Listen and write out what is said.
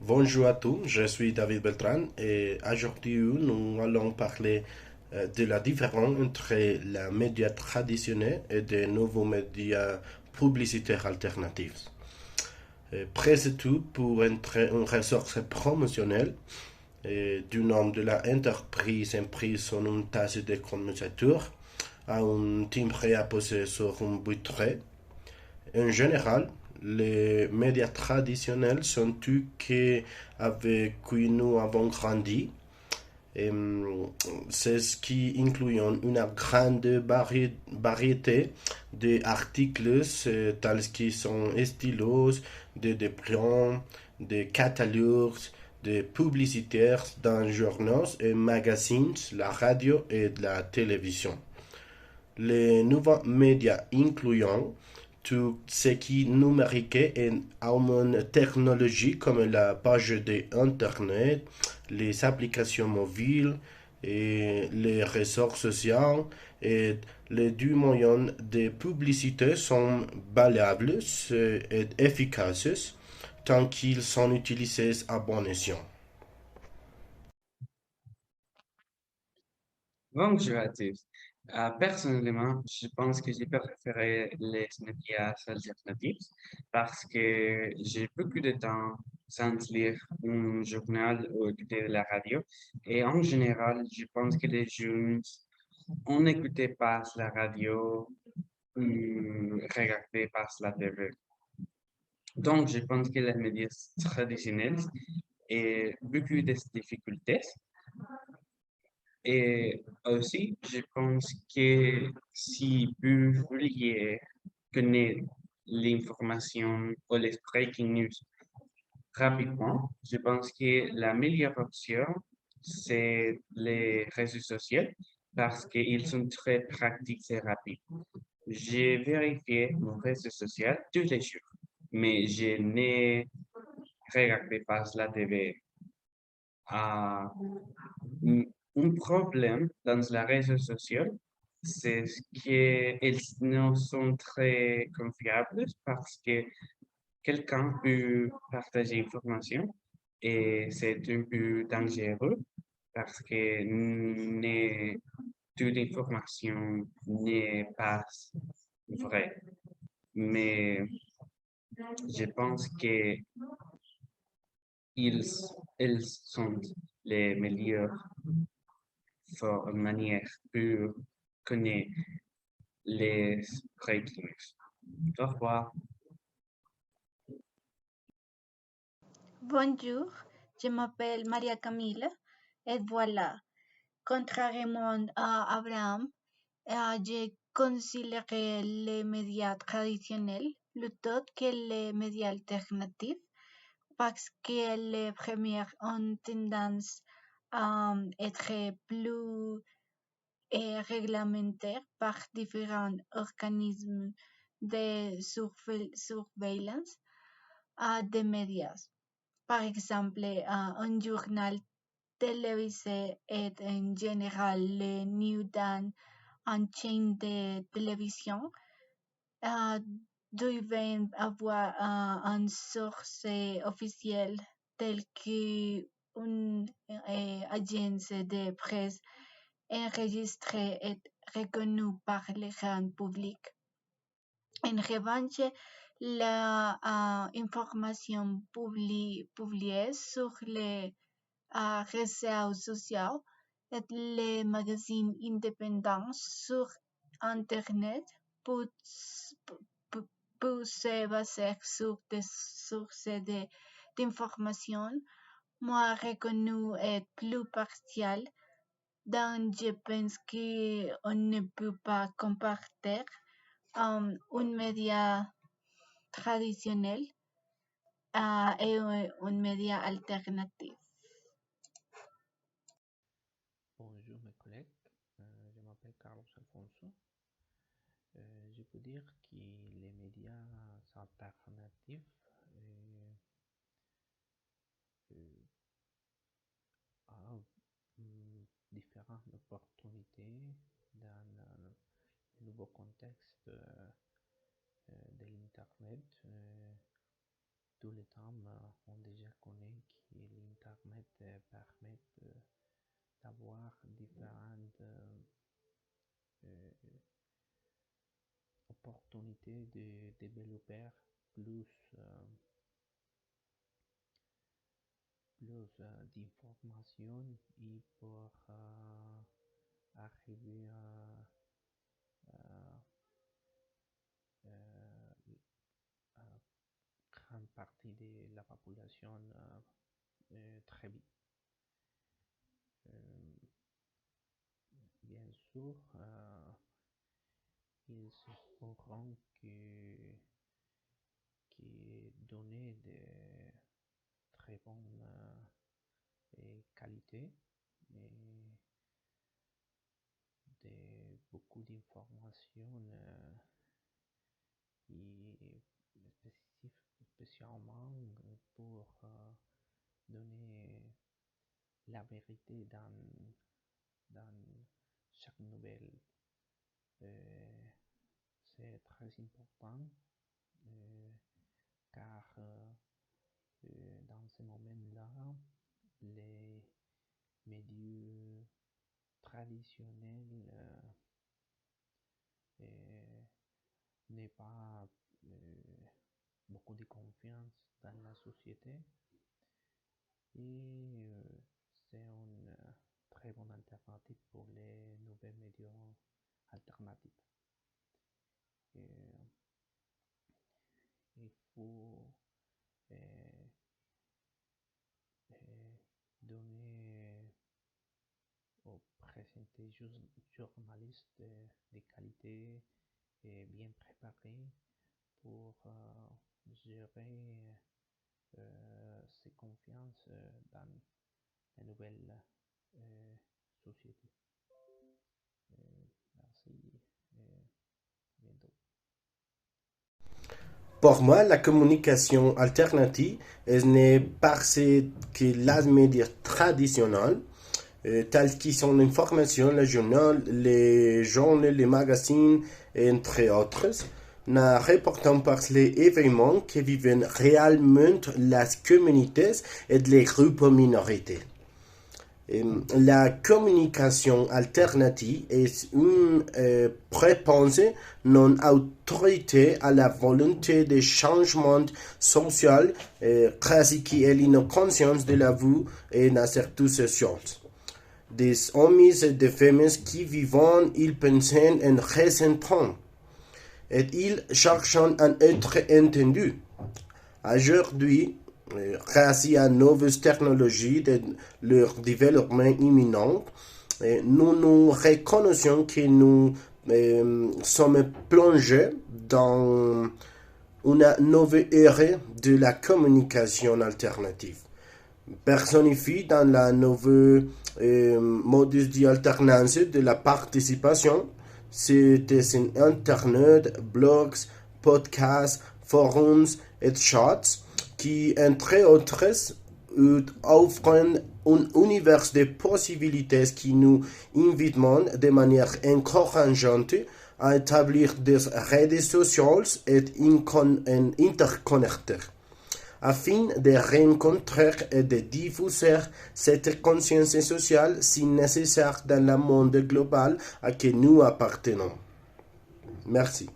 Bonjour à tous, je suis David Beltran et aujourd'hui nous allons parler de la différence entre les médias traditionnels et des nouveaux médias publicitaires alternatifs. Presque tout pour une ressource promotionnelle du nom de l'entreprise imprise sur une tasse de communicateur à un timbre apposé sur un butin. En général, les médias traditionnels sont ceux avec qui nous avons grandi. Et, c'est ce qui inclut une grande variété d'articles tels qu'ils sont stylos, de plans, de catalogues, de publicitaires dans journaux et magazines, la radio et la télévision. Les nouveaux médias incluant tout ce qui est numérique et une technologie comme la page d'Internet, les applications mobiles et les réseaux sociaux et les deux moyens de publicité sont valables et efficaces tant qu'ils sont utilisés à bon escient. Bonjour à tous. Personnellement, je pense que j'ai préféré les médias alternatifs parce que j'ai beaucoup de temps sans lire un journal ou écouter la radio. Et en général, je pense que les jeunes, on n'écoutait pas la radio ou regardait pas la TV. Donc, je pense que les médias traditionnels ont beaucoup de difficultés. Et aussi, je pense que si vous vouliez connaître l'information ou les breaking news rapidement, je pense que la meilleure option, c'est les réseaux sociaux parce qu'ils sont très pratiques et rapides. J'ai vérifié mon réseau social tous les jours, mais je n'ai regardé pas la TV. Ah, un problème dans les réseaux sociaux, c'est qu'ils ne sont très confiables parce que quelqu'un peut partager l'information et c'est un peu dangereux parce que toute information n'est pas vraie. Mais je pense que ils, ils sont les meilleurs manière pour connaître les breakings. Au revoir. Bonjour, je m'appelle Maria Camila et voilà, contrairement à Abraham, je considérerais les médias traditionnels plutôt que les médias alternatifs parce que les premiers ont tendance à être plus réglementés par différents organismes de surveillance des médias. Par exemple, un journal télévisé est en général le new d'un une chaîne de télévision euh, doivent avoir une source officielle telle qu'une agence de presse enregistrée et reconnue par le grand public. En revanche, la information publiée sur les réseaux sociaux et les magazines indépendants sur Internet peut, peut- peut se baser sur des sources d'information moins reconnues et plus partiales, dont je pense qu'on ne peut pas comparer un média traditionnel et un média alternatif. Bonjour mes collègues, je m'appelle Carlos Alfonso. Je peux dire que les médias alternatifs euh, ont différentes opportunités dans le nouveau contexte de l'Internet. Tous les temps, on déjà connaît l'opportunité de développer plus, d'informations et pour arriver à grande partie de la population très vite. Bien sûr, ils sauront que donner de très bonne qualité et de beaucoup d'informations et spécialement pour donner la vérité dans chaque nouvelle. C'est très important car dans ce moment-là, les médias traditionnels n'est pas beaucoup de confiance dans la société et c'est une très bonne alternative pour les nouvelles médias alternatifs. Il faut donner ou présenter journalistes de qualité et bien préparés pour gérer ses confiances dans la nouvelle société. Merci et bientôt. Pour moi, la communication alternative n'est parce que les médias traditionnels, tels qu'ils sont l'information, le journal, les journaux, les magazines, entre autres, ne rapportent pas les événements qui vivent réellement les communautés et les groupes minorités. La communication alternative est une réponse non autorisée à la volonté de changement social, qui est l'inconscience de la vie et dans certaines choses. Des hommes et des femmes qui vivent, ils pensent en ressentant et ils cherchent à être entendus. Aujourd'hui, grâce à nouvelles technologies de leur développement imminent, nous nous reconnaissons que nous sommes plongés dans une nouvelle ère de la communication alternative. Personnifiée dans la nouvelle modus d'alternance de la participation, c'est Internet, blogs, podcasts, forums et chats qui, entre autres, offrent un univers de possibilités qui nous invitent de manière encourageante à établir des réseaux sociaux et interconnecter, afin de rencontrer et de diffuser cette conscience sociale si nécessaire dans le monde global à qui nous appartenons. Merci.